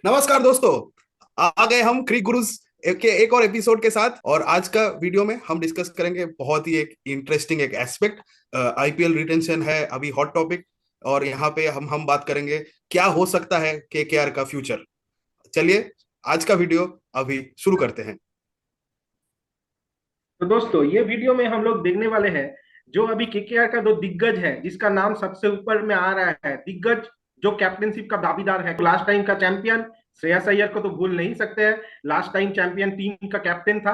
नमस्कार दोस्तों। आ गए हम क्रिक गुरुज के एक और एपिसोड के साथ। और आज का वीडियो में हम डिस्कस करेंगे बहुत ही एक इंटरेस्टिंग एक एस्पेक्ट। आईपीएल रिटेंशन है अभी हॉट टॉपिक। और यहाँ पे हम बात करेंगे क्या हो सकता है केकेआर का फ्यूचर। चलिए आज का वीडियो अभी शुरू करते हैं। तो दोस्तों ये वीडियो में हम लोग देखने वाले हैं जो अभी केकेआर का दो दिग्गज है जिसका नाम सबसे ऊपर में आ रहा है। दिग्गज जो कैप्टनशिप का दावेदार है, लास्ट टाइम का चैंपियन श्रेयस अय्यर को तो भूल नहीं सकते हैं। लास्ट टाइम चैंपियन टीम का कैप्टन था,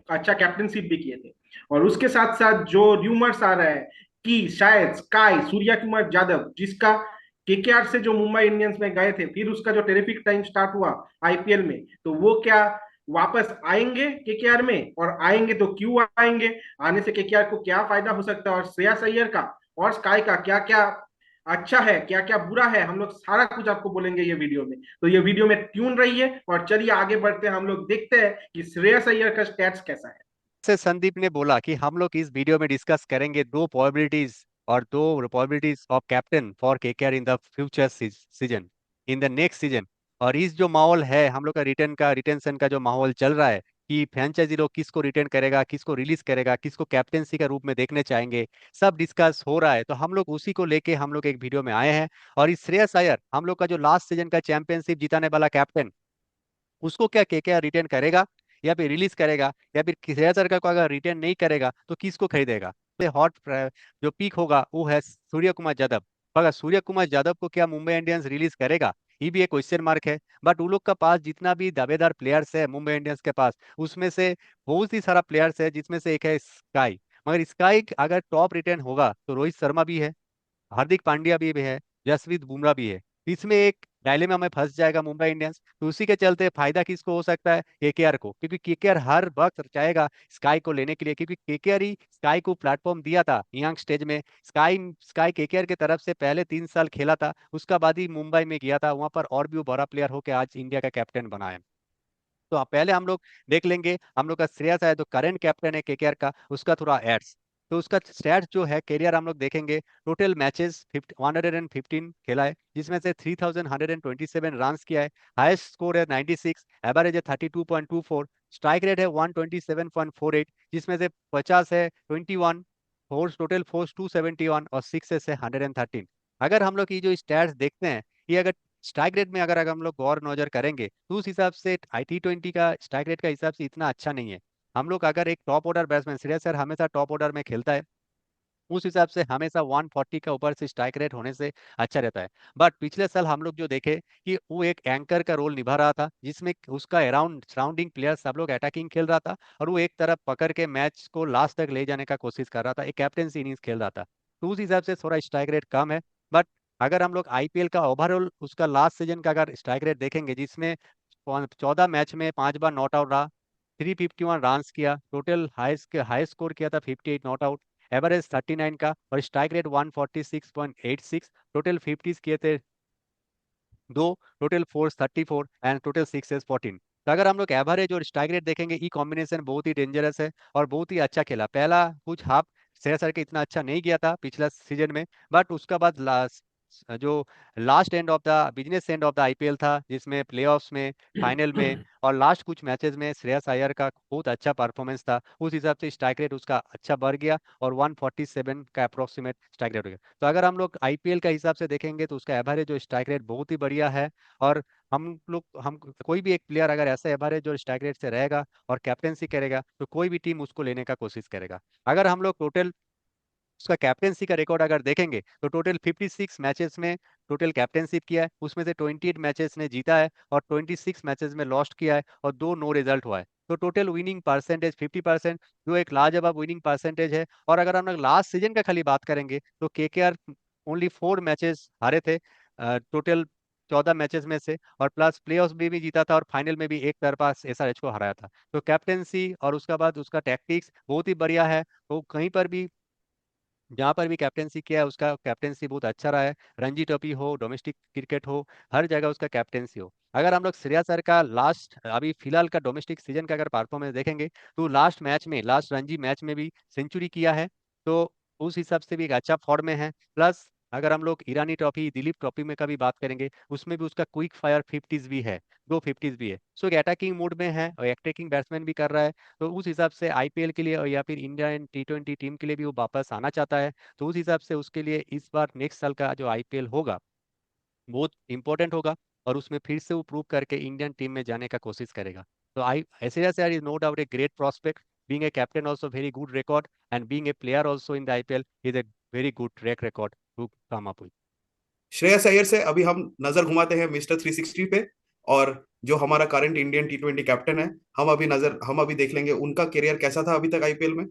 अच्छा कैप्टनशिप भी किए थे। और उसके साथ साथ जो र्यूमर्स आ रहा है कि शायद स्काई सूर्या कुमार यादव, जिसका केकेआर से जो मुंबई इंडियंस में गए थे, फिर उसका जो टेरिफिक टाइम स्टार्ट हुआ आईपीएल में, तो वो क्या वापस आएंगे केकेआर में? और आएंगे तो क्यों आएंगे? आने से केकेआर को क्या फायदा हो सकता है? और श्रेयस अय्यर का और स्काई का क्या क्या अच्छा है, क्या क्या बुरा है, हम लोग सारा कुछ आपको बोलेंगे ये वीडियो में। तो ये वीडियो में ट्यून रहिए और चलिए आगे बढ़ते हैं। हम लोग देखते हैं कि श्रेयस अय्यर का स्टैट्स कैसा है। से संदीप ने बोला कि हम लोग इस वीडियो में डिस्कस करेंगे दो प्रोबेबिलिटीज और दो probabilities of captain for KKR in the future season, in the next season. और इस जो माहौल है हम लोग का रिटेंशन का जो माहौल चल रहा है कि फ्रेंचाइजी लोग किसको रिटेन करेगा, किसको रिलीज करेगा, किसको कैप्टेंसी का रूप में देखने चाहेंगे, सब डिस्कस हो रहा है। तो हम लोग उसी को लेके हम लोग एक वीडियो में आए हैं। और इस श्रेयस अय्यर हम लोग का जो लास्ट सीजन का चैंपियनशिप जिताने वाला कैप्टन, उसको क्या केकेआर रिटेन करेगा या फिर रिलीज करेगा, या फिर श्रेयस अय्यर को अगर रिटेन नहीं करेगा तो किसको खरीदेगा। हॉट जो पीक होगा वो है सूर्य कुमार यादव। अगर सूर्य कुमार यादव को क्या मुंबई इंडियंस रिलीज करेगा, ये भी एक क्वेश्चन मार्क है। बट उन लोग का पास जितना भी दावेदार प्लेयर्स है मुंबई इंडियंस के पास, उसमें से बहुत ही सारा प्लेयर्स है, जिसमें से एक है स्काई। मगर स्काई अगर टॉप रिटेन होगा तो रोहित शर्मा भी है, हार्दिक पांड्या भी है, जसप्रीत बुमराह भी है। इसमें एक डायलेमा में फंस जाएगा मुंबई इंडियंस। तो उसी के चलते फायदा किसको हो सकता है? केकेआर को, क्योंकि केकेआर हर वक्त चाहेगा स्काई को लेने के लिए, क्योंकि केकेआर ही स्काई को प्लेटफॉर्म दिया था यंग स्टेज में। स्काई स्काई केकेआर की तरफ से पहले 3 साल खेला था, उसका बाद ही मुंबई में गया था, वहां पर और भी वो बड़ा प्लेयर होकर आज इंडिया का कैप्टन बना है। तो पहले हम लोग देख लेंगे हम लोग का श्रेयस है जो करंट कैप्टन है केकेआर का, उसका थोड़ा एड्स। तो उसका स्टैट्स जो है कैरियर हम लोग देखेंगे। टोटल मैचेस 115 खेला है, जिसमें से 3127 रन किया है। हाईएस्ट स्कोर है 96, एवरेज है 32.24, स्ट्राइक रेट है 127.48, जिसमें से 50 है 21, फोर्स टोटल फोर्स 271 और सिक्सेस है 113। अगर हम लोग ये जो स्टैट्स देखते हैं, ये अगर स्ट्राइक रेट में अगर हम लोग गौर नजर करेंगे तो उस हिसाब से T20 का स्ट्राइक रेट का हिसाब से इतना अच्छा नहीं है। हम लोग अगर एक top order batsman, Shreyas sir हमेशा टॉप ऑर्डर में खेलता है, उस हिसाब से हमेशा 140 का ऊपर से स्ट्राइक रेट होने से अच्छा रहता है। बट पिछले साल हम लोग जो देखे कि वो एक एंकर का रोल निभा रहा था, जिसमें उसका अराउंड सराउंडिंग प्लेयर सब लोग अटैकिंग खेल रहा था, और वो एक तरफ पकड़ के मैच को लास्ट तक ले जाने का कोशिश कर रहा था, एक कैप्टेंसी इनिंग्स खेल रहा था। तो उस हिसाब से थोड़ा स्ट्राइक रेट कम है। बट अगर हम लोग आईपीएल का ओवरऑल उसका लास्ट सीजन का अगर स्ट्राइक रेट देखेंगे, जिसमें 14 मैच में 5 बार नॉट आउट रहा, 351 रन किया, टोटल हाई स्कोर किया था 58 नॉट आउट, एवरेज 39 का, और स्ट्राइक रेट 146.86, टोटल 50 किए थे दो, total force 34 and total sixes 14। तो अगर हम लोग एवरेज और स्ट्राइक रेट देखेंगे, ई कॉम्बिनेशन बहुत ही डेंजरस है और बहुत ही अच्छा खेला। पहला कुछ हाफ श्रेयस अय्यर के इतना अच्छा नहीं गया था पिछला सीजन में, बट उसका बाद लास्ट जो last end of the business end of the IPL था, जिसमें प्लेऑफ्स में, फाइनल में और लास्ट कुछ मैचेस में श्रेयस अय्यर का बहुत अच्छा परफॉर्मेंस था, उस हिसाब से स्ट्राइक रेट उसका अच्छा बढ़ गया और 147 का अप्रोक्सीमेट स्ट्राइक रेट हो गया। तो अगर हम लोग आईपीएल का हिसाब से देखेंगे तो उसका एवरेज जो स्ट्राइक रेट बहुत ही बढ़िया है। और हम कोई भी एक प्लेयर अगर ऐसा एवरेज जो स्ट्राइक रेट से रहेगा और कैप्टेंसी करेगा तो कोई भी टीम उसको लेने का कोशिश करेगा। अगर हम लोग टोटल उसका कैप्टेंसी का रिकॉर्ड अगर देखेंगे तो टोटल 56 मैचेस में टोटल कैप्टेंशिप किया है, उसमें से 28 मैचेस ने जीता है और 26 मैचेस में लॉस्ट किया है और दो नो रिजल्ट हुआ है। तो टोटल विनिंग परसेंटेज 50%, जो एक लाजवाब विनिंग परसेंटेज है। और अगर हम लोग लास्ट सीजन का खाली बात करेंगे तो केकेआर ओनली 4 मैचेस हारे थे टोटल 14 मैचेस में से, और प्लस प्लेऑफ्स में भी जीता था और फाइनल में भी एक तरफा एसआरएच को हराया था। तो कैप्टेंसी और उसका बाद उसका टैक्टिक्स बहुत ही बढ़िया है। वो कहीं पर भी जहाँ पर भी कैप्टेंसी किया है उसका कैप्टेंसी बहुत अच्छा रहा है। रणजी ट्रॉफी हो, डोमेस्टिक क्रिकेट हो, हर जगह उसका कैप्टेंसी हो। अगर हम लोग श्रेयस अय्यर का लास्ट अभी फिलहाल का डोमेस्टिक सीजन का अगर परफॉर्मेंस देखेंगे तो लास्ट मैच में, लास्ट रणजी मैच में भी सेंचुरी किया है। तो उस हिसाब से भी एक अच्छा फॉर्म में है। प्लस अगर हम लोग ईरानी ट्रॉफी, दिलीप ट्रॉफी में का भी बात करेंगे, उसमें भी उसका क्विक फायर फिफ्टीज भी है, दो फिफ्टीज भी है। सो एक अटैकिंग मूड में है और अटैकिंग बैट्समैन भी कर रहा है। तो उस हिसाब से आईपीएल के लिए या फिर इंडियन T20 टीम के लिए भी वो वापस आना चाहता है। तो उस हिसाब से उसके लिए इस बार नेक्स्ट साल का जो आईपीएल होगा बहुत इंपॉर्टेंट होगा, और उसमें फिर से वो प्रूव करके इंडियन टीम में जाने का कोशिश करेगा। तो आई ऐसे यार is no doubt a great prospect, being a captain also very good record, and being a player also in the IPL is a very good track record to come up with. Shreyas Iyer से अभी हम नजर घुमाते हैं mister 360 पे। और जो हमारा करंट इंडियन T20 कैप्टन है, हम अभी देख लेंगे उनका करियर कैसा था अभी तक आईपीएल में,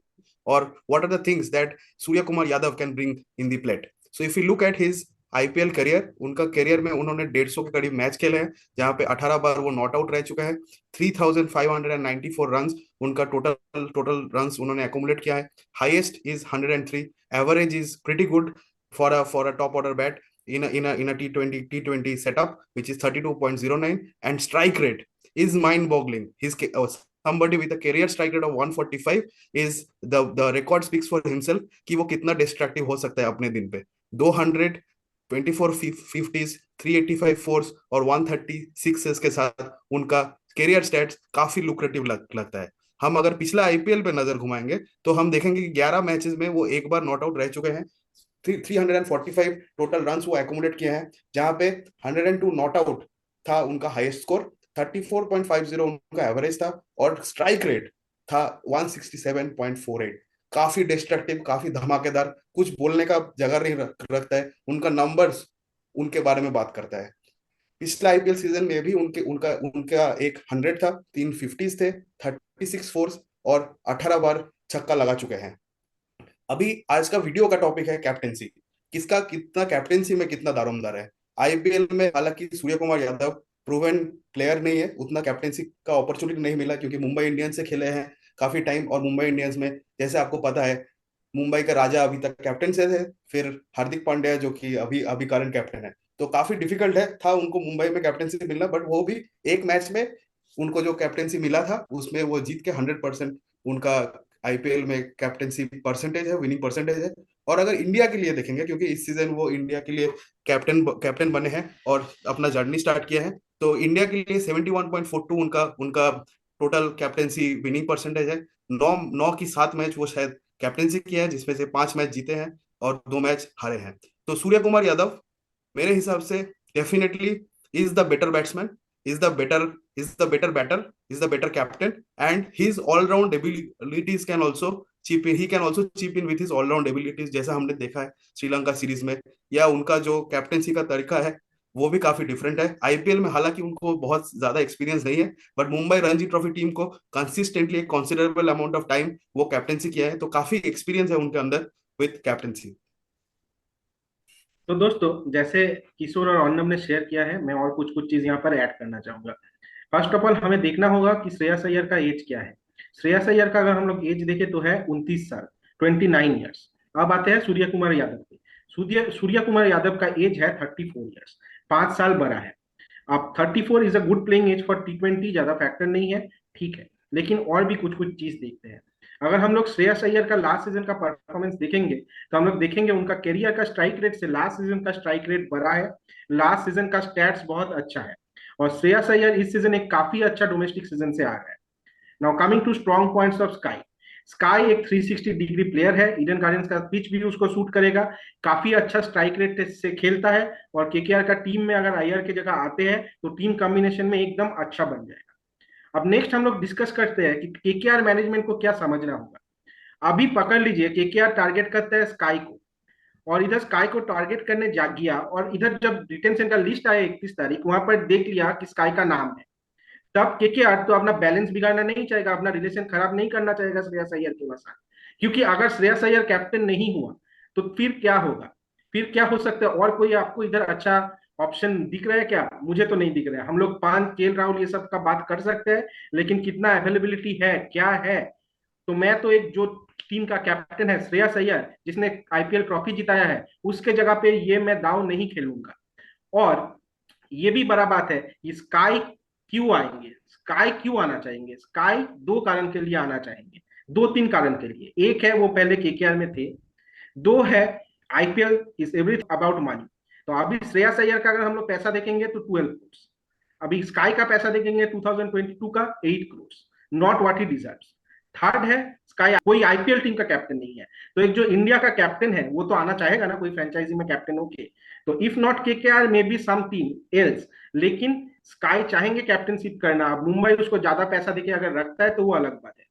और what are the things that Surya Kumar Yadav can bring in the plate. So if you look at his IPL career, उनका करियर में उन्होंने 150 के करीब मैच खेले हैं, जहां पे 18 बार वो नॉट आउट रह चुका है। 3594 रन उनका टोटल टोटल रन उन्होंने एकोमुलेट किया है। Highest is 103। Average is pretty good for a top order bat in a T20 setup, which is 32.09, and strike rate is mind boggling. Somebody with a career strike rate of 145 is the record speaks for himself कि वो कितना destructive हो सकता है अपने दिन पे। 200 24 50s, 385 force और 130 सिक्सेस के साथ उनका करियर स्टैट्स काफी लुक्रेटिव लगता है। हम अगर पिछला आईपीएल पे नजर घुमाएंगे तो हम देखेंगे कि 11 मैचेस में वो एक बार नॉट आउट रह चुके हैं। 345 टोटल रन वो एकोमोडेट किए हैं, जहां पे 102 नॉट आउट था उनका हाईएस्ट स्कोर, 34.50 उनका एवरेज था, और स्ट्राइक रेट था 167.48। काफी डिस्ट्रक्टिव, काफी धमाकेदार, कुछ बोलने का जगह नहीं रखता है। उनका नंबर्स उनके बारे में बात करता है। पिछले आईपीएल सीजन में भी उनके उनका उनका एक 100 था, 3 50s थे, 36 फोर्स और 18 बार छक्का लगा चुके हैं। अभी आज का वीडियो का टॉपिक है कैप्टेंसी, किसका कितना कैप्टेंसी में कितना दारोमदार है। आईपीएल में हालांकि सूर्य कुमार यादव प्रूवन प्लेयर नहीं है, उतना कैप्टेंसी का अपॉर्चुनिटी नहीं मिला, क्योंकि मुंबई इंडियंस से खेले हैं काफी टाइम, और मुंबई इंडियंस में जैसे आपको पता है मुंबई का राजा अभी तक कैप्टन से थे, फिर हार्दिक पांड्या जो कि अभी अभी करंट कैप्टन है। तो काफी डिफिकल्ट है था उनको मुंबई में कैप्टनसी मिलना, बट वो भी एक मैच में उनको जो कैप्टनसी मिला था उसमें वो जीत के 100% उनका आईपीएल में कैप्टनसी परसेंटेज है, विनिंग परसेंटेज है। और अगर इंडिया के लिए देखेंगे, क्योंकि इस सीजन वो इंडिया के लिए कैप्टन बने हैं और अपना जर्नी स्टार्ट किया है, तो इंडिया के लिए 71.42 उनका उनका टोटल कैप्टनसी विनिंग परसेंटेज है। 9 की 7 मैच वो शायद कैप्टनसी किया है, जिसमें से 5 मैच जीते हैं और 2 मैच हारे हैं। तो सूर्य कुमार यादव मेरे हिसाब से definitely is the better batsman, is the better is the better batter, is the better captain, and his all round abilities can also chip in, he can also chip in with his all round abilities, जैसा हमने देखा है Sri Lanka series में। या उनका जो captaincy का तरीका है वो भी काफी डिफरेंट है। आईपीएल में हालांकि उनको बहुत ज्यादा एक्सपीरियंस नहीं है, but Mumbai Ranji trophy team को कंसिस्टेंटली एक कंसिडरेबल अमाउंट ऑफ टाइम वो कैप्टेंसी किया है, तो काफी एक्सपीरियंस है उनके अंदर विथ कैप्टेंसी। तो दोस्तों, जैसे किशोर और अर्नब ने शेयर किया है, मैं और कुछ कुछ चीज यहाँ पर ऐड करना चाहूंगा। फर्स्ट ऑफ ऑल हमें देखना होगा कि श्रेयस अय्यर का एज क्या है। श्रेयस अय्यर का अगर हम लोग एज देखें तो है 29 साल, 29 ईयर्स। अब आते हैं सूर्य कुमार यादव पे। सूर्य कुमार यादव का एज है 34 ईयर्स, 5 साल बड़ा है। अब 34 is a good playing age for T20, ज्यादा फैक्टर नहीं है, ठीक है। लेकिन और भी कुछ कुछ चीज देखते हैं। अगर हम लोग श्रेयस अय्यर का लास्ट सीजन का परफॉर्मेंस देखेंगे तो हम लोग देखेंगे उनका करियर का स्ट्राइक रेट से लास्ट सीजन का स्ट्राइक रेट बढ़ा है। लास्ट सीजन का स्टैट्स बहुत अच्छा है, और श्रेयस अय्यर इस सीजन एक काफी अच्छा डोमेस्टिक सीजन से आ रहा है। Now coming to strong points of SKY. SKY एक 360 डिग्री प्लेयर है, ईडन गार्डन्स का पिच भी उसको सूट करेगा, काफी अच्छा स्ट्राइक रेट से खेलता है, और केकेआर का टीम में अगर अय्यर की जगह आते हैं तो टीम कॉम्बिनेशन में एकदम अच्छा बन जाएगा। अब नेक्स्ट हम लोग डिस्कस करते हैं कि केकेआर मैनेजमेंट को क्या समझना होगा। अभी पकड़ लीजिए, केकेआर टारगेट करता है स्काई को, और इधर स्काई को टारगेट करने जा गया, और इधर जब रिटेंशन का लिस्ट आया 31 तारीख, वहां पर देख लिया कि स्काई का नाम है, तब केकेआर तो अपना बैलेंस बिगाड़ना नहीं चाहेगा, अपना रिलेशन खराब नहीं करना चाहेगा श्रेयस अय्यर के साथ। क्योंकि अगर श्रेयस अय्यर कैप्टन नहीं हुआ तो फिर क्या होगा, फिर क्या हो सकता है। और कोई आपको इधर अच्छा ऑप्शन दिख रहा है क्या? मुझे तो नहीं दिख रहा है। हम लोग पांच KL राहुल ये सब का बात कर सकते हैं, लेकिन कितना अवेलेबिलिटी है, क्या है। तो मैं तो एक जो टीम का कैप्टन है श्रेयस अय्यर, जिसने आईपीएल ट्रॉफी जिताया है, उसके जगह पे ये मैं दाव नहीं खेलूंगा। और ये भी बड़ा बात है, ये स्काई क्यों आएंगे, स्काई क्यों आना चाहेंगे? स्काई दो कारण के लिए आना चाहेंगे, दो तीन कारण के लिए। एक है वो पहले केकेआर में थे, दो है IPL is everything about money. तो अभी श्रेयस अय्यर का अगर हम लोग पैसा देखेंगे तो 12 करोड़, अभी स्काई का पैसा देखेंगे 2022 का 8 crore, not what he deserves. Third है स्काई, कोई आईपीएल टीम का कैप्टन नहीं है, तो एक जो इंडिया का कैप्टन है वो तो आना चाहेगा ना, कोई फ्रेंचाइजी में कैप्टन होके। तो if not KKR maybe some team else, लेकिन स्काई चाहेंगे कैप्टनशिप करना। अब मुंबई उसको ज्यादा पैसा देके अगर रखता है तो वो अलग बात है।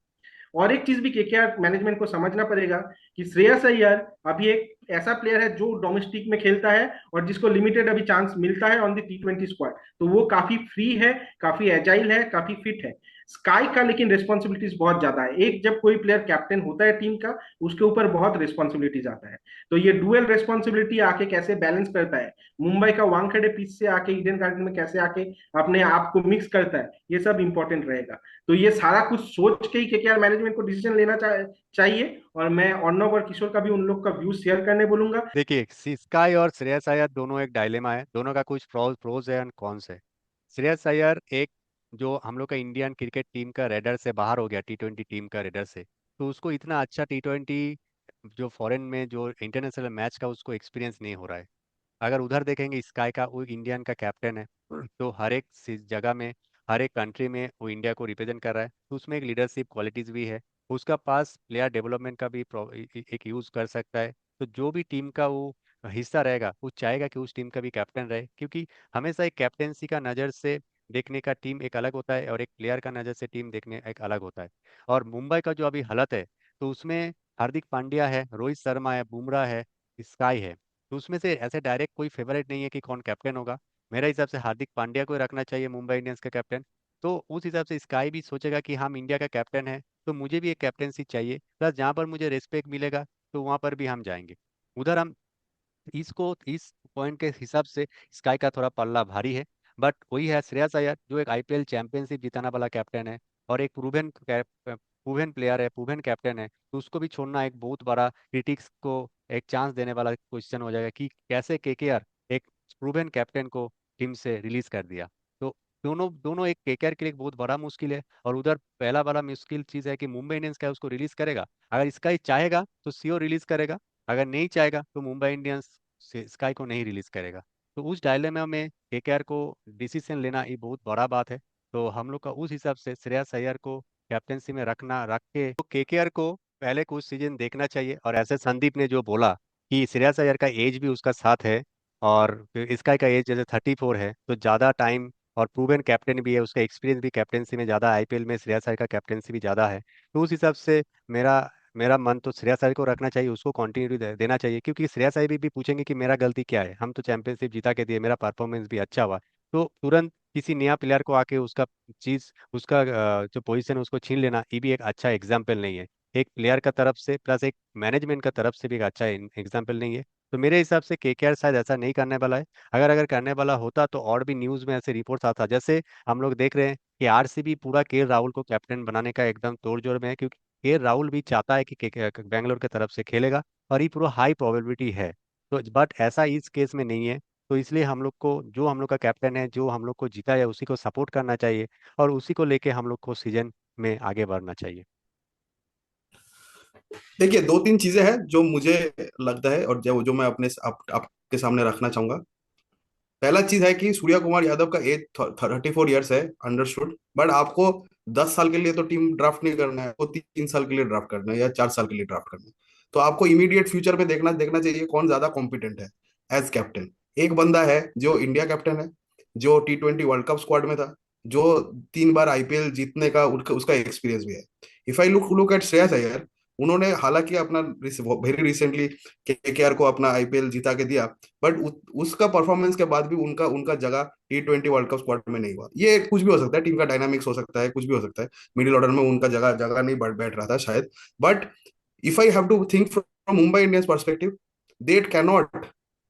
और एक चीज भी केकेआर मैनेजमेंट को समझना पड़ेगा कि श्रेयस अय्यर अभी एक ऐसा प्लेयर है जो डोमेस्टिक में खेलता है और जिसको लिमिटेड अभी चांस मिलता है ऑन द T20 स्क्वाड, तो वो काफी फ्री है, काफी एजाइल है, काफी फिट है। स्काई का लेकिन रिस्पॉन्सिबिलिटीज बहुत ज्यादा है, एक जब कोई प्लेयर कैप्टन होता है टीम का उसके ऊपर बहुत रिस्पॉन्सिबिलिटीज आता है। तो ये डुअल रिस्पॉन्सिबिलिटी आके कैसे बैलेंस करता है, मुंबई का वानखेड़े पिच से आके ईडन गार्डन में कैसे आके अपने आप को मिक्स करता है, ये सब इंपॉर्टेंट रहेगा। तो ये सारा कुछ सोच के ही केकेआर मैनेजमेंट को डिसीजन लेना चाहिए। और मैं अर्णव और किशोर का भी उन लोग का व्यू शेयर करने बोलूंगा। देखिए, स्काई और श्रेयस अय्यर दोनों एक डायलेमा है, दोनों का कुछ प्रोज है एंड कॉन्स है। श्रेयस अय्यर एक जो हम लोग का इंडियन क्रिकेट टीम का रेडर से बाहर हो गया, T20 टीम का रेडर से, तो उसको इतना अच्छा T20 जो फॉरेन में जो इंटरनेशनल मैच का उसको एक्सपीरियंस नहीं हो रहा है। अगर उधर देखेंगे, स्काई का वो इंडियन का कैप्टन है, तो हर एक जगह में, हर एक कंट्री में वो इंडिया को रिप्रेजेंट कर रहा है, तो उसमें एक लीडरशिप क्वालिटीज भी है। उसका पास प्लेयर डेवलपमेंट का भी एक यूज कर सकता है। तो जो भी टीम का वो हिस्सा रहेगा, वो चाहेगा कि उस टीम का भी कैप्टन रहे, क्योंकि हमेशा एक कैप्टेंसी का नज़र से देखने का टीम एक अलग होता है और एक प्लेयर का नज़र से टीम देखने एक अलग होता है। और मुंबई का जो अभी हालत है, तो उसमें हार्दिक पांड्या है, रोहित शर्मा है, बुमराह है, स्काई है। तो उसमें से ऐसे डायरेक्ट कोई फेवरेट नहीं है कि कौन कैप्टन होगा। मेरे हिसाब से हार्दिक पांड्या को ही रखना चाहिए मुंबई इंडियंस का कैप्टन। तो उस हिसाब से स्काई भी सोचेगा कि हम इंडिया का कैप्टन है, तो मुझे भी एक कैप्टनसी चाहिए, प्लस जहाँ पर मुझे रिस्पेक्ट मिलेगा तो वहाँ पर भी हम जाएंगे। उधर हम इसको इस पॉइंट के हिसाब से स्काई का थोड़ा पल्ला भारी है। बट वही है, श्रेयस अय्यर जो एक आईपीएल चैंपियनशिप जिताने वाला कैप्टन है और एक प्रूवन प्लेयर है, प्रूवन कैप्टन है, तो उसको भी छोड़ना एक बहुत बड़ा क्रिटिक्स को एक चांस देने वाला क्वेश्चन हो जाएगा कि कैसे केकेआर एक प्रूवन कैप्टन को टीम से रिलीज कर दिया। तो दोनों दोनों एक केकेआर के लिए एक बहुत बड़ा मुश्किल है। और उधर पहला बड़ा मुश्किल चीज है कि मुंबई इंडियंस क्या उसको रिलीज करेगा। अगर स्काई चाहेगा तो सीओ रिलीज करेगा, अगर नहीं चाहेगा तो मुंबई इंडियंस स्काई को नहीं रिलीज करेगा। तो उस डायलेमा में केकेआर को डिसीजन लेना ये बहुत बड़ा बात है। तो हम लोग का उस हिसाब से श्रेयस अय्यर को कैप्टेंसी में रख के तो केकेआर को पहले कुछ सीजन देखना चाहिए। और ऐसे संदीप ने जो बोला कि श्रेयस अय्यर का एज भी उसका साथ है और स्काई का एज जैसे 34 है, तो ज़्यादा टाइम और प्रूवन कैप्टन भी है, उसका एक्सपीरियंस भी कैप्टेंसी में ज़्यादा, आईपीएल में श्रेयस अय्यर का कैप्टेंसी भी ज़्यादा है। तो उस हिसाब से मेरा मेरा मन तो श्रेयस अय्यर को रखना चाहिए, उसको कंटिन्यूटी देना चाहिए, क्योंकि श्रेयस अय्यर भी पूछेंगे कि मेरा गलती क्या है, हम तो चैंपियनशिप जीता के दिए, मेरा परफॉर्मेंस भी अच्छा हुआ। तो तुरंत किसी नया प्लेयर को आके उसका चीज उसका जो पोजीशन है उसको छीन लेना, ये भी एक अच्छा एग्जाम्पल नहीं है। एक प्लेयर का तरफ से प्लस एक मैनेजमेंट का तरफ से भी एक अच्छा एग्जाम्पल नहीं है। तो मेरे हिसाब से केकेआर शायद ऐसा नहीं करने वाला है। अगर अगर करने वाला होता तो और भी न्यूज में ऐसे रिपोर्ट्स आता, जैसे हम लोग देख रहे हैं कि आरसीबी पूरा राहुल को कैप्टन बनाने का एकदम तोड़जोड़ में है, क्योंकि राहुल भी चाहता है कि बेंगलोर की तरफ से खेलेगा और ये पूरा हाई प्रोबेबिलिटी है। तो बट ऐसा इस केस में नहीं है। तो इसलिए हम लोग को जो हम लोग का कैप्टन है, जो हम लोग को जीता है, उसी को सपोर्ट करना चाहिए और उसी को लेके हम लोग को सीजन में आगे बढ़ना चाहिए। देखिए, दो तीन चीजें हैं जो मुझे लगता है और जो मैं आपके सामने रखना चाहूंगा। पहला चीज है कि सूर्या कुमार यादव का एज 34 ईयर्स है, अंडरस्टूड, बट आपको 10 साल के लिए तो टीम ड्राफ्ट नहीं करना है, आपको 3 साल के लिए ड्राफ्ट करना है या 4 साल के लिए ड्राफ्ट करना है। तो आपको इमीडिएट फ्यूचर में देखना देखना चाहिए कौन ज्यादा कॉम्पिटेंट है एज कैप्टन। एक बंदा है जो इंडिया कैप्टन है, जो T20 वर्ल्ड कप स्क्वाड में था, जो 3 बार आईपीएल जीतने का उसका एक्सपीरियंस भी है। If I look look at Shreyas Iyer, उन्होंने हालांकि अपना वेरी रिसेंटली केकेआर को अपना आईपीएल जीता के दिया, बट उसका परफॉर्मेंस के बाद भी उनका उनका जगह T20 वर्ल्ड कप स्क्वाड में नहीं हुआ। ये कुछ भी हो सकता है, टीम का डायनामिक्स हो सकता है, कुछ भी हो सकता है, मिडिल ऑर्डर में उनका जगह जगह नहीं बैठ रहा था शायद। But if I have to think from Mumbai Indians perspective, they can not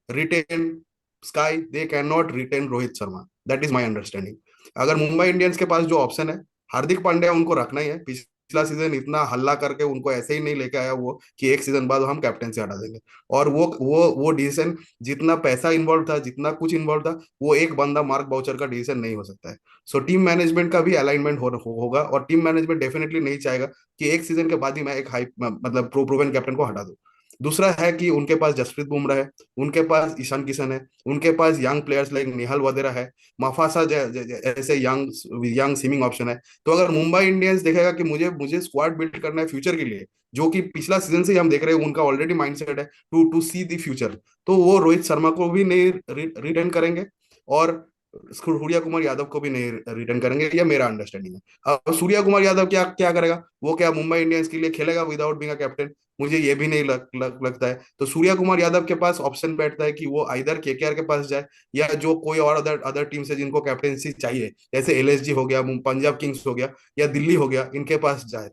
retain SKY, they can not retain Rohit Sharma, that is my understanding. अगर मुंबई इंडियंस के पास जो ऑप्शन है, हार्दिक पांड्या उनको रखना ही है। पिछला सीजन इतना हल्ला करके उनको ऐसे ही नहीं लेके आया वो कि एक सीजन बाद हम कैप्टन से हटा देंगे। और वो डिसीजन, जितना पैसा इन्वॉल्व था, जितना कुछ इन्वॉल्व था, वो एक बंदा मार्क बाउचर का डिसीजन नहीं हो सकता है। सो टीम मैनेजमेंट का भी अलाइनमेंट होगा और टीम मैनेजमेंट डेफिनेटली नहीं चाहेगा कि एक सीजन के बाद ही मैं एक हाई मतलब प्रूवन कैप्टन को हटा दूं। दूसरा है कि उनके पास जसप्रीत बुमराह है, उनके पास ईशान किशन है, उनके पास यंग प्लेयर्स लाइक निहाल वगैरह है, माफासा ऐसे यंग यंग स्विमिंग ऑप्शन है। तो अगर मुंबई इंडियंस देखेगा कि मुझे मुझे स्क्वाड बिल्ड करना है फ्यूचर के लिए, जो कि पिछला सीजन से ही हम देख रहे हैं उनका ऑलरेडी माइंडसेट है to to see the future, तो वो रोहित शर्मा को भी नहीं रिटर्न करेंगे और सूर्या कुमार यादव को भी नहीं रिटर्न करेंगे, ये मेरा अंडरस्टैंडिंग है। अब सूर्या कुमार यादव क्या क्या करेगा, वो क्या मुंबई इंडियंस के लिए खेलेगा विदाउट बीइंग अ कैप्टन? मुझे ये भी नहीं लगता है। तो सूर्या कुमार यादव के पास ऑप्शन बैठता है कि वो आइदर केकेआर के पास जाए, या जो कोई और अदर अदर टीम से जिनको कैप्टेंसी चाहिए, जैसे एलएसजी हो गया, पंजाब किंग्स हो गया, या दिल्ली हो गया, इनके पास जाए।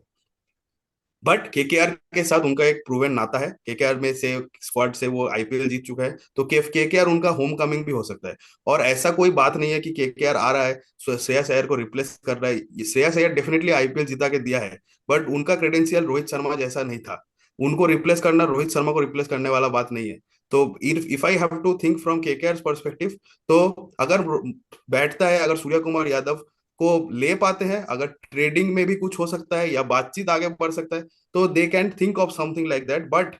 बट केकेआर के साथ उनका एक प्रूवन नाता है, केकेआर में से स्क्वाड से वो आईपीएल जीत चुका है, तो केकेआर उनका होम कमिंग भी हो सकता है। और ऐसा कोई बात नहीं है कि केकेआर आ रहा है श्रेयस अय्यर को रिप्लेस कर रहा है। श्रेयस अय्यर डेफिनेटली आईपीएल जिता के दिया है, बट उनका क्रेडेंशियल रोहित शर्मा जैसा नहीं था। उनको रिप्लेस करना रोहित शर्मा को रिप्लेस करने वाला बात नहीं है। तो if I have to think from KKR perspective, तो अगर बैठता है, अगर सूर्य कुमार यादव को ले पाते हैं, अगर ट्रेडिंग में भी कुछ हो सकता है या बातचीत आगे बढ़ सकता है, तो they can think of something like that. But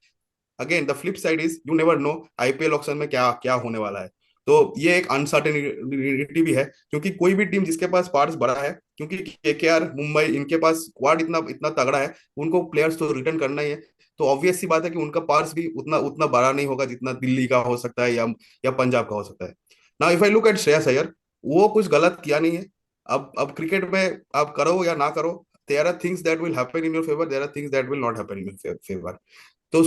again the flip side is you never know IPL auction में क्या क्या होने वाला है। तो ये एक अनसर्टेनिटी भी है, क्योंकि कोई भी टीम जिसके पास पार्स बड़ा है, क्योंकि केकेआर मुंबई इनके पास स्क्वाड इतना इतना तगड़ा है, उनको प्लेयर्स तो रिटर्न करना ही है। तो ऑब्वियस सी बात है कि उनका पार्स भी उतना उतना बड़ा नहीं होगा जितना दिल्ली का हो सकता है या पंजाब का हो सकता है। Now if I look at Shreyas Iyer, वो कुछ गलत किया नहीं है। अब क्रिकेट में आप करो या ना करो, there are things that will happen in your favour, there are things that will not happen in your favour. तो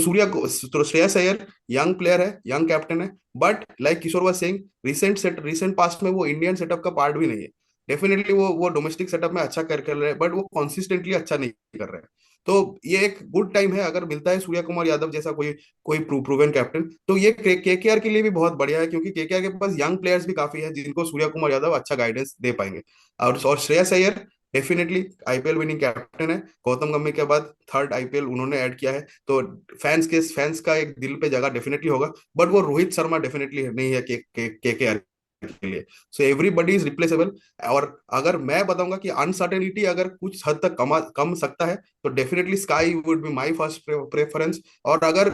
तो श्रेयस अय्यर यंग प्लेयर है, यंग कैप्टन है, but like Kishore was saying, recent past में वो इंडियन सेटअप का part भी नहीं है। डेफिनेटली वो डोमेस्टिक सेटअप में अच्छा कर रहे हैं, बट वो कंसिस्टेंटली अच्छा नहीं कर रहे हैं। तो ये एक गुड टाइम है, अगर मिलता है सूर्य कुमार यादव जैसा कोई कोई प्रूवन कैप्टन, तो ये केकेआर के लिए भी बहुत बढ़िया है, क्योंकि केकेआर के पास यंग प्लेयर्स भी काफी है जिनको सूर्य कुमार यादव अच्छा गाइडेंस दे पाएंगे। और Shreyas Iyer definitely IPL winning captain है, गौतम गंभीर के बाद थर्ड आईपीएल उन्होंने ऐड किया है, तो फैंस का एक दिल पे जगह डेफिनेटली होगा। बट वो रोहित शर्मा डेफिनेटली नहीं है के आर के लिए। So everybody is replaceable. और अगर मैं बताऊंगा कि अनसर्टेनिटी अगर कुछ हद तक कम सकता है, तो definitely sky would be my first preference. और अगर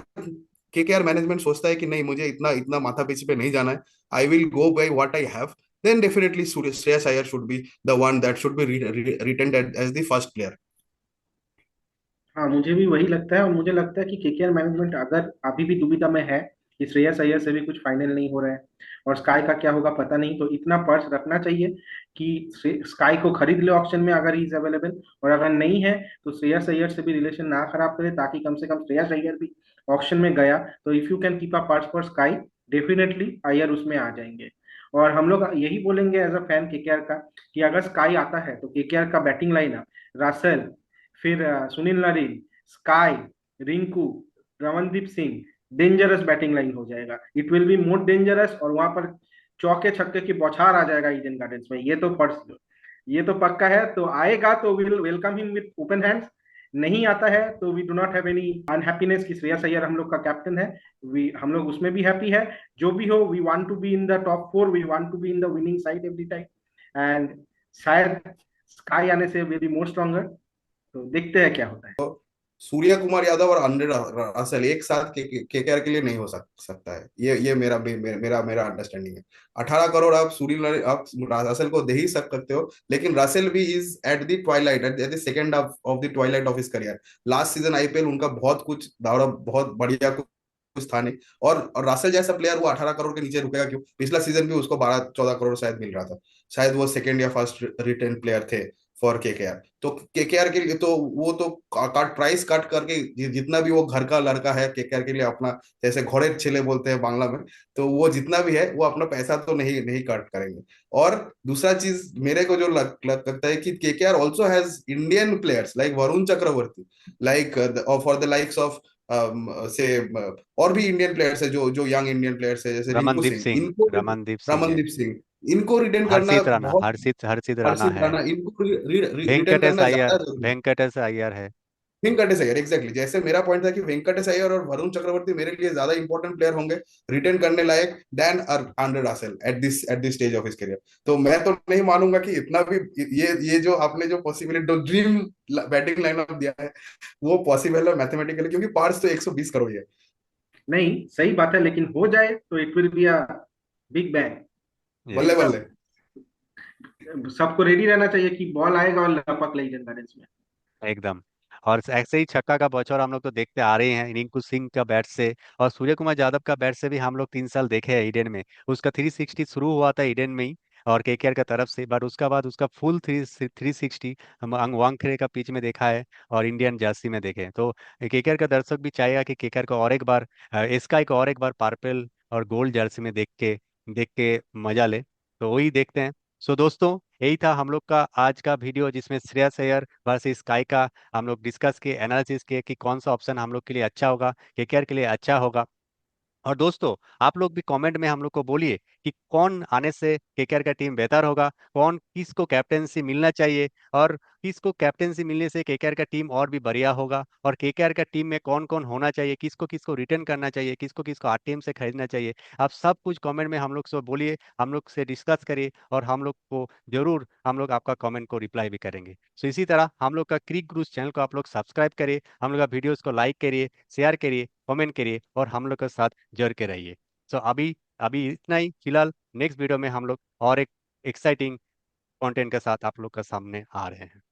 केकेआर मैनेजमेंट सोचता है कि नहीं, मुझे इतना इतना माथा पीछे पे नहीं जाना है, I will go by what I have, then definitely Shreyas Iyer should be the one that should be retained as the first player. हाँ, मुझे भी वही लगता है। और मुझे लगता है कि केकेआर मैनेजमेंट अगर अभी भी दुविधा में है कि श्रेयस अय्यर से भी कुछ फाइनल नहीं हो रहा है और स्काई का क्या होगा पता नहीं, तो इतना पर्स रखना चाहिए कि स्काई को खरीद ले ऑक्शन में अगर ही इज अवेलेबल, और अगर नहीं है तो श्रेयस अय्यर से भी रिलेशन ना खराब करे, ताकि कम से कम श्रेयस अय्यर भी ऑक्शन में गया तो if you can keep a purse for sky, definitely Iyer उसमें आ जाएंगे। और हम लोग यही बोलेंगे एज अ फैन केकेआर का कि अगर स्काई आता है तो केकेआर का बैटिंग लाइनअप रासेल, फिर Sunil Narine, sky, Rinku, Ramandeep Singh, dangerous batting line हो जाएगा। It will be more dangerous, और वहां पर चौके छक्के की बौछार आ जाएगा ईडन गार्डन्स में। ये तो पक्का है। तो आएगा तो will welcome him with open hands. नहीं आता है तो we do not have any unhappiness कि श्रेयस अय्यर हम लोग का कैप्टन है। वी हम लोग उसमें भी हैप्पी है। जो भी हो, we want to be in the top four, we want to be in the winning side every time. And शायद स्काई आने से विल बी मोर स्ट्रॉन्गर। तो देखते हैं क्या होता है। सूर्य कुमार यादव और आंद्रे रसेल एक साथ केकेआर के लिए नहीं हो सकता है, ये मेरा मेरा अंडरस्टैंडिंग है। 18 करोड़ आप आप रसेल को दे ही सकते हो, लेकिन रसेल भी is at the Twilight, at the second of the Twilight of his career. Last season IPL उनका बहुत कुछ दौड़ा, बहुत बढ़िया कुछ था नहीं। और रासेल जैसा प्लेयर वो 18 करोड़ के नीचे रुकेगा क्यों? पिछला सीजन भी उसको 12-14 करोड़ शायद मिल रहा था, शायद वो सेकंड या फर्स्ट रिटेन प्लेयर थे फॉर केकेआर। तो केकेआर के लिए तो वो तो काट प्राइस काट करके जितना भी वो घर का लड़का है केकेआर के लिए अपना, जैसे घोड़े छिले बोलते हैं बांग्ला में, तो वो जितना भी है वो अपना पैसा तो नहीं नहीं कट करेंगे। और दूसरा चीज मेरे को जो लगता है कि KKR also has Indian players like Varun Chakravarthy, like for the likes of से और भी इंडियन प्लेयर्स है जो जो यंग इंडियन प्लेयर्स है, जैसे रिंकू रमनदीप सिंह, सिंह, इनको रमनदीप सिंह है, रमनदीप सिंह, इनको रिटेन करना हर्षित राणा, बहुत, हर्षित राणा हर्षित है, राणा, इनको रिटेन वेंकटेश करना अय्यर, ज्यादा जरूरी है। वेंकटेश अय्यर है। वेंकटेश अय्यर एग्जैक्टली, जैसे मेरा पॉइंट था कि वेंकटेश अय्यर और वरुण चक्रवर्ती मेरे लिए ज्यादा इंपॉर्टेंट प्लेयर होंगे रिटेन करने लायक then Andre Russell at this stage of his career. तो मैं तो नहीं मानूंगा कि इतना भी ये जो आपने जो पॉसिबिलिटी जो ड्रीम बैटिंग लाइनअप दिया है वो पॉसिबल है मैथमेटिकली, क्योंकि पार्स तो 120 करोड़ ही है। नहीं, सही बात है, लेकिन हो जाए तो it will be a big bang. बल्ले यस, बल्ले। सबको रेडी रहना चाहिए कि बॉल आएगा और लपक लेगा रेंज में। एकदम। और ऐसे ही छक्का का बौछार हम लोग तो देखते आ रहे हैं रिंकू सिंह का बैट से, और सूर्य कुमार यादव का बैट से भी हम लोग 3 साल देखे हैं ईडन में। उसका 360 शुरू हुआ था ईडन में ही और केकेआर का तरफ से, बट उसका बाद उसका फुल 360 हम वानखेड़े का पिच में देखा है और इंडियन जर्सी में देखे हैं। तो केकेआर का दर्शक भी चाहेगा कि केकेआर को और एक बार इसका एक और एक बार पर्पल और गोल्ड जर्सी में देख के मजा ले। तो वही देखते हैं। सो दोस्तों, यही था हम लोग का आज का वीडियो, जिसमें श्रेयस अय्यर वर्सेस स्काई का हम लोग डिस्कस किए, एनालिसिस किए कि कौन सा ऑप्शन हम लोग के लिए अच्छा होगा, केकेआर के लिए अच्छा होगा। और दोस्तों, आप लोग भी कमेंट में हम लोग को बोलिए कि कौन आने से केकेआर का टीम बेहतर होगा, कौन किसको कैप्टेंसी मिलना चाहिए, और किसको कैप्टेंसी मिलने से केकेआर का टीम और भी बढ़िया होगा, और केकेआर का टीम में कौन कौन होना चाहिए, किसको किसको रिटर्न करना चाहिए, किसको किसको आरटीएम से खरीदना चाहिए। आप सब कुछ कमेंट में हम लोग से बोलिए, हम लोग से डिस्कस करिए, और हम लोग को जरूर हम लोग आपका कमेंट को रिप्लाई भी करेंगे। सो इसी तरह हम लोग का क्रिक गुरुज चैनल को आप लोग सब्सक्राइब करिए, हम लोग का वीडियोस को लाइक करिए, शेयर करिए, कमेंट करिए, और हम लोग के साथ जुड़ के रहिए। सो अभी अभी इतना ही फिलहाल। नेक्स्ट वीडियो में हम लोग और एक एक्साइटिंग कंटेंट के साथ आप लोग के सामने आ रहे हैं।